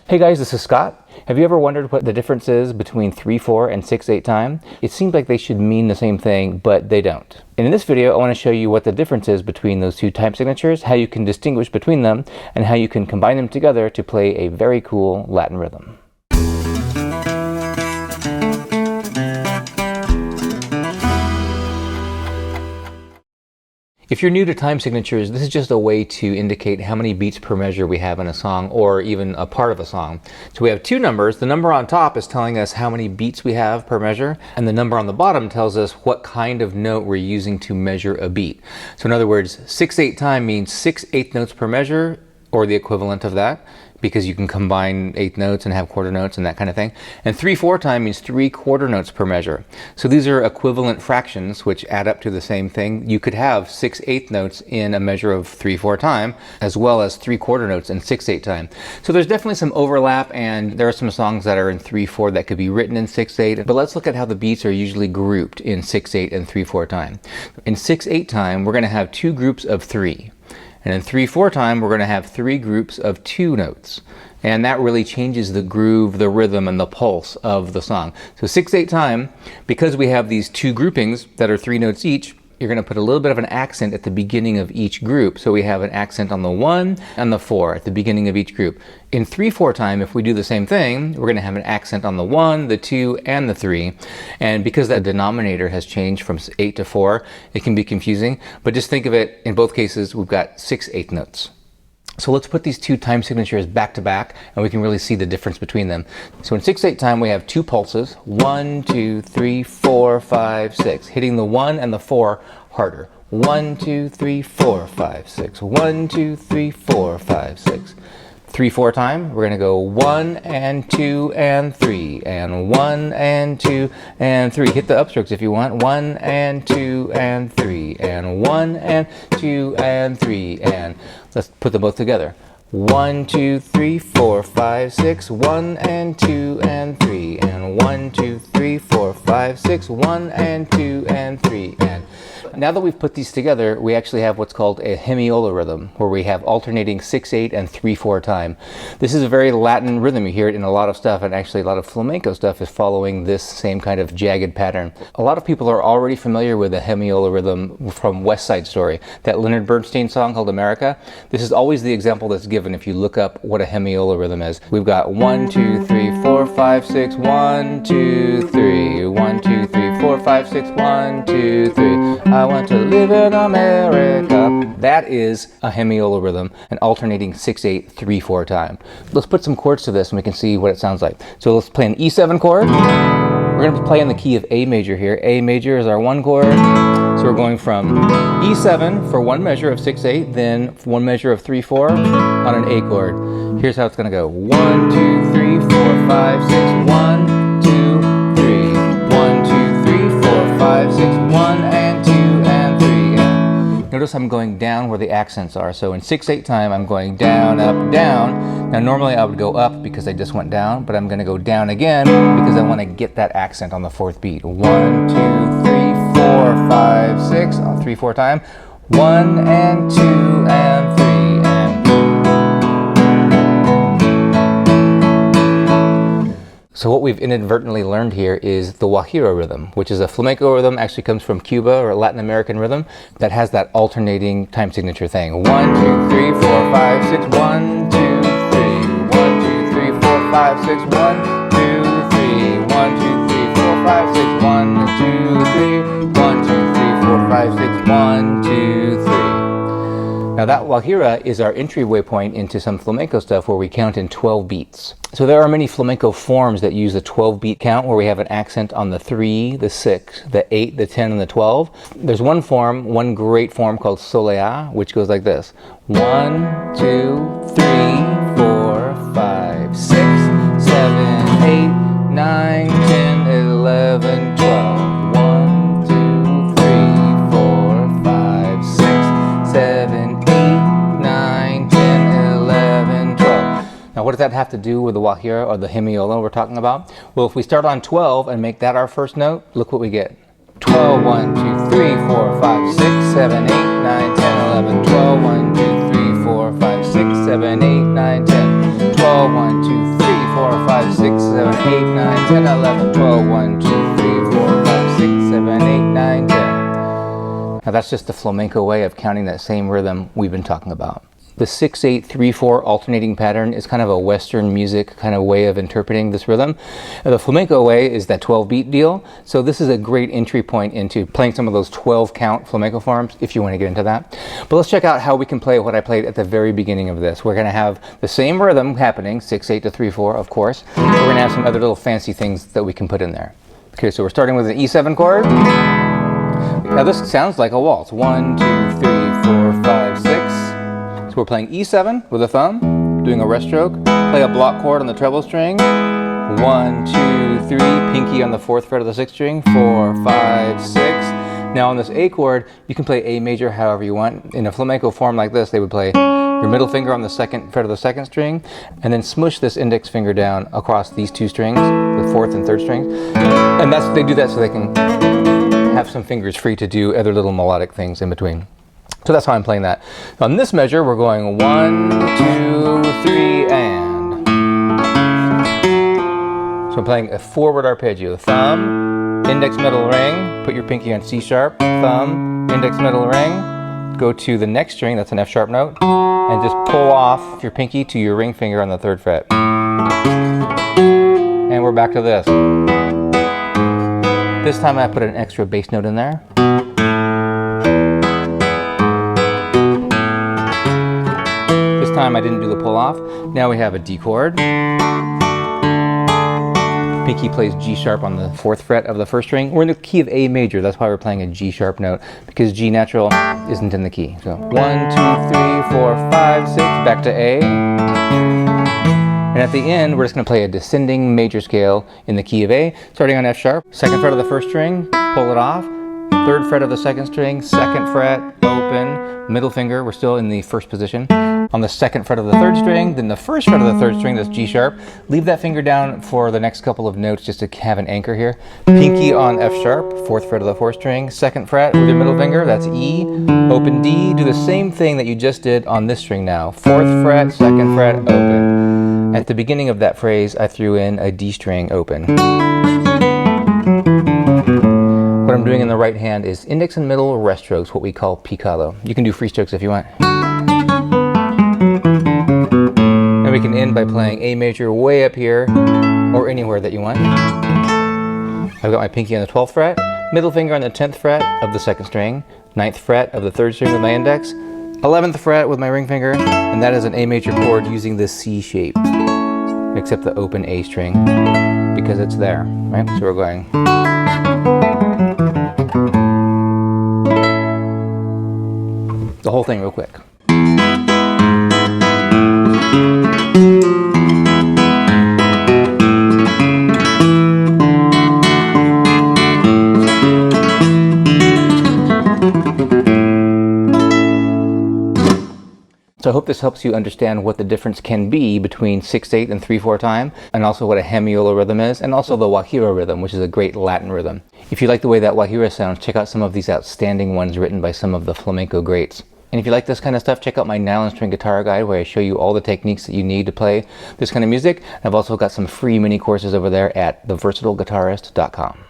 Hey guys, this is Scott. Have you ever wondered what the difference is between 3/4 and 6/8 time? It seems like they should mean the same thing, but they don't. And in this video, I want to show you what the difference is between those two time signatures, how you can distinguish between them, and how you can combine them together to play a very cool Latin rhythm. If you're new to time signatures, this is just a way to indicate how many beats per measure we have in a song, or even a part of a song. So we have two numbers. The number on top is telling us how many beats we have per measure, and the number on the bottom tells us what kind of note we're using to measure a beat. So in other words, 6/8 time means 6 eighth notes per measure, or the equivalent of that, because you can combine eighth notes and have quarter notes and that kind of thing. And 3/4 time means 3/4 notes per measure. So these are equivalent fractions which add up to the same thing. You could have 6 eighth notes in a measure of 3/4 time, as well as 3/4 notes in 6/8 time. So there's definitely some overlap, and there are some songs that are in 3/4 that could be written in 6/8. But let's look at how the beats are usually grouped in 6/8 and 3/4 time. In 6/8 time, we're going to have two groups of 3. And in 3/4 time, we're going to have 3 groups of 2 notes. And that really changes the groove, the rhythm, and the pulse of the song. So 6/8 time, because we have these 2 groupings that are 3 notes each, you're going to put a little bit of an accent at the beginning of each group. So we have an accent on the 1 and the 4 at the beginning of each group. In 3/4 time, if we do the same thing, we're going to have an accent on the 1, the 2, and the 3. And because that denominator has changed from 8 to 4, it can be confusing. But just think of it, in both cases, we've got 6 eighth notes. So let's put these two time signatures back to back, and we can really see the difference between them. So in 6/8 time, we have 2 pulses, 1, 2, 3, 4, 5, 6, hitting the 1 and the 4 harder. 1, 2, 3, 4, 5, 6. 1, 2, 3, 4, 5, 6. 3/4 time, we're going to go 1 and 2 and 3, and 1 and 2 and 3. Hit the upstrokes if you want. 1 and 2 and 3, and 1 and 2 and 3, and let's put them both together. 1, 2, 3, 4, 5, 6, 1 and 2 and 3, and 1, 2, 3, 4, 5, 6, 1 and 2 and 3, and now that we've put these together, we actually have what's called a Hemiola Rhythm, where we have alternating 6/8 and 3/4 time. This is a very Latin rhythm. You hear it in a lot of stuff, and actually a lot of flamenco stuff is following this same kind of jagged pattern. A lot of people are already familiar with the Hemiola Rhythm from West Side Story, that Leonard Bernstein song called America. This is always the example that's given if you look up what a Hemiola Rhythm is. We've got 1, 2, 3, 4, 5, 6, 1, 2, 3, 1, 2, 3, 4, 5, 6, 1, 2, 3. I want to live in America. That is a Hemiola rhythm, an alternating 6/8, 3/4 time. Let's put some chords to this and we can see what it sounds like. So let's play an E7 chord. We're going to play in the key of A major here. A major is our 1 chord. So we're going from E7 for 1 measure of 6/8, then 1 measure of 3/4 on an A chord. Here's how it's going to go. 1, 2, 3, 4, 5, 6, 1, 2, 3. 1, 2, 3, 4, 5, 6, 1 and 2 and 3. And notice I'm going down where the accents are. So in 6/8 time, I'm going down, up, down. Now normally I would go up because I just went down, but I'm going to go down again because I want to get that accent on the 4th beat. 1, 2, 3, 4, 5, 6 on 3/4 time. 1 and 2 and 3 and. So what we've inadvertently learned here is the Wahira rhythm, which is a flamenco rhythm, actually comes from Cuba, or a Latin American rhythm, that has that alternating time signature thing. 1, 2, 3, 4, 5, 6, 1, 2, 3. 1, 2, 3, 4, 5, 6, 1, 2, 3. 1, 2, 3, 4, 5, 6, 1, 2, 3. 1, 2, 3, 4, 5, 6, 1, 2, 3. Now that Wahira is our entryway point into some flamenco stuff where we count in 12 beats. So there are many flamenco forms that use a 12-beat count where we have an accent on the 3, the 6, the 8, the 10, and the 12. There's one form, one great form called Soleá, which goes like this. 1, 2, 3, 4, 5, 6, 7, 8, 9, 10, 11, 12. 1, 2, 3, 4, 5, 6, 7, 8, 9, 10, 11, 12. Now what does that have to do with the Guajira or the Hemiola we're talking about? Well, if we start on 12 and make that our first note, look what we get. 12, 1, 2, 3, 4, 5, 6, 7, 8, 9, 10, 11, 12, 1, 2, 3, 4, 5, 6, 7, 8, 9, 10, 12, 1, 2, 3. 6, 7, 8, 9, 10, 11, 12, 1, 2, 3, 4, 5, 6, 7, 8, 9, 10. Now that's just the flamenco way of counting that same rhythm we've been talking about. The 6, 8, 3, 4 alternating pattern is kind of a Western music kind of way of interpreting this rhythm. The flamenco way is that 12 beat deal. So this is a great entry point into playing some of those 12 count flamenco forms if you want to get into that. But let's check out how we can play what I played at the very beginning of this. We're going to have the same rhythm happening, 6, 8 to 3, 4, of course. But we're going to have some other little fancy things that we can put in there. Okay, so we're starting with an E7 chord. Now this sounds like a waltz. 1, 2, 3, 4, 5, 6. So we're playing E7 with a thumb, doing a rest stroke, play a block chord on the treble string, 1, 2, 3, pinky on the 4th fret of the 6th string, 4, 5, 6. Now on this A chord, you can play A major however you want. In a flamenco form like this, they would play your middle finger on the 2nd fret of the 2nd string, and then smush this index finger down across these two strings, the 4th and 3rd strings. And they do that so they can have some fingers free to do other little melodic things in between. So that's how I'm playing that. On this measure, we're going 1, 2, 3, and. So I'm playing a forward arpeggio. Thumb, index, middle, ring. Put your pinky on C sharp. Thumb, index, middle, ring. Go to the next string, that's an F sharp note, and just pull off your pinky to your ring finger on the 3rd fret. And we're back to this. This time I put an extra bass note in there. This time I didn't do the pull off. Now we have a D chord. Pinky plays G sharp on the 4th fret of the 1st string. We're in the key of A major, that's why we're playing a G sharp note, because G natural isn't in the key. So 1, 2, 3, 4, 5, 6, back to A. And at the end, we're just going to play a descending major scale in the key of A, starting on F sharp, 2nd fret of the 1st string, pull it off, 3rd fret of the 2nd string, 2nd fret, open, middle finger, we're still in the 1st position, on the 2nd fret of the 3rd string, then the 1st fret of the 3rd string, that's G sharp, leave that finger down for the next couple of notes just to have an anchor here, pinky on F sharp, 4th fret of the 4th string, 2nd fret with your middle finger, that's E, open D, do the same thing that you just did on this string now, 4th fret, 2nd fret, open. At the beginning of that phrase, I threw in a D string open. What I'm doing in the right hand is index and middle rest strokes, what we call picado. You can do free strokes if you want. And we can end by playing A major way up here, or anywhere that you want. I've got my pinky on the 12th fret, middle finger on the 10th fret of the 2nd string, 9th fret of the 3rd string with my index, 11th fret with my ring finger, and that is an A major chord using the C shape, except the open A string, because it's there, right? So we're going. The whole thing real quick. So I hope this helps you understand what the difference can be between 6/8 and 3/4 time, and also what a Hemiola rhythm is, and also the Wahira rhythm, which is a great Latin rhythm. If you like the way that Wahira sounds, check out some of these outstanding ones written by some of the flamenco greats. And if you like this kind of stuff, check out my nylon string guitar guide, where I show you all the techniques that you need to play this kind of music. I've also got some free mini courses over there at theversatileguitarist.com.